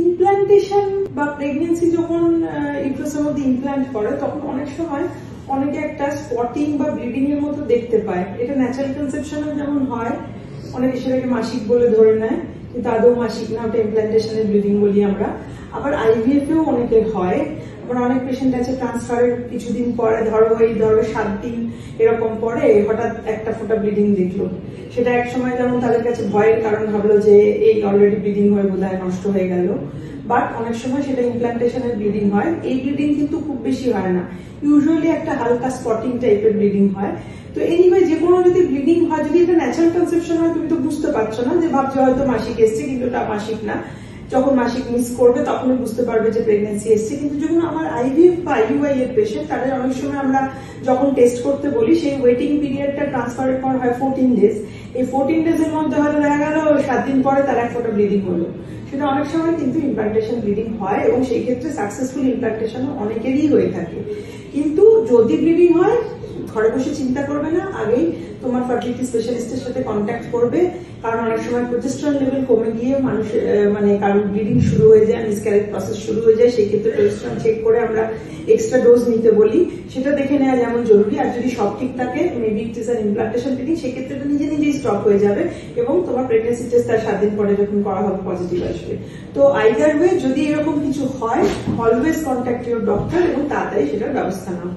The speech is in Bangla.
ইমপ্ল্যান্টেশন বা প্রেগনেন্সি যখন ইউট্রাসের মধ্যে ইমপ্ল্যান্ট করে তখন অনেক সময় অনেকে একটা স্পটিং বা ব্লিডিং এর মতো দেখতে পায়। এটা ন্যাচারাল কনসেপশনে যেমন হয়, অনেকে সেটাকে মাসিক বলে ধরে নেয়, কিন্তু আদৌ মাসিক না, ওটা ইমপ্ল্যান্টেশনের ব্লিডিং বলি আমরা। আবার আইভিএফ এও অনেকের হয়। আবার অনেক পেশেন্ট আছে ট্রান্সফারের কিছুদিন পরে, ধরো 7 দিন এরকম পরে হঠাৎ একটা ফোঁটা ব্লিডিং দেখলো। সেটা এক সময় যেমন তাদের কাছে ভয়ের কারণ ভাবলো যে এই অলরেডি ব্লিডিং হয়ে বোধহয় নষ্ট হয়ে গেল, বাট অনেক সময় সেটা ইমপ্ল্যান্টেশনের ব্লিডিং হয়। এই ব্লিডিং কিন্তু খুব বেশি হয় না, ইউজুয়ালি একটা হালকা স্পটিং টাইপের ব্লিডিং হয়। তো এনিওয়ে যে কোনো যদি ব্লিডিং হয়, যদি এটা ন্যাচারাল কনসেপশন হয়, তুমি তো বুঝতে পারছো না, যে ভাবছো হয়তো মাসিক এসছে, কিন্তু এটা মাসিক না। যখন মাসিক মিস করবে তখনই বুঝতে পারবে যে প্রেগনেন্সি এসছে। কিন্তু যখন আমার আইভিএফ বা আইইউআই এর পেশেন্ট, তাদের অনেক সময় আমরা যখন টেস্ট করতে বলি, সেই ওয়েটিং পিরিয়ডটা ট্রান্সফারের পর হয় 14 ডেজ। এই 14 ডেজের মধ্যে হয়তো দেখা গেল 7 দিন পরে তার এক ফোঁটা ব্লিডিং হলো। সেটা অনেক সময় কিন্তু ইমপ্ল্যান্টেশন ব্লিডিং হয়, এবং সেই ক্ষেত্রে সাকসেসফুল ইমপ্ল্যান্টেশন অনেকেরই হয়ে থাকে। কিন্তু যদি ব্লিডিং হয়, ঘরে বসে চিন্তা করবে না, আগেই তোমার ফার্টিলিটি স্পেশালিস্টের সাথে কন্ট্যাক্ট করবে। কারণ অনেক সময় প্রোজেস্টেরন লেভেল কমে গিয়ে মানুষের কারোর ব্লিডিং শুরু হয়ে যায়, মিসক্যারেজ প্রসেস শুরু হয়ে যায়। সেই ক্ষেত্রে প্রোজেস্টেরন চেক করে আমরা এক্সট্রা ডোজ নিতে বলি, সেটা দেখে নেওয়া যেমন জরুরি। আর যদি সব ঠিক থাকে, maybe it is an implantation bleeding, সেক্ষেত্রে এটা নিজে নিজেই স্টপ হয়ে যাবে, এবং তোমার প্রেগনেন্সি টেস্ট তার 7 দিন পরে যখন করা হবে পজিটিভ আসবে। তো আইদার ওয়ে যদি এরকম কিছু হয়, অলওয়েজ কন্ট্যাক্ট ইউর ডক্টর এবং তাড়াতাড়ি সেটার ব্যবস্থা নাও।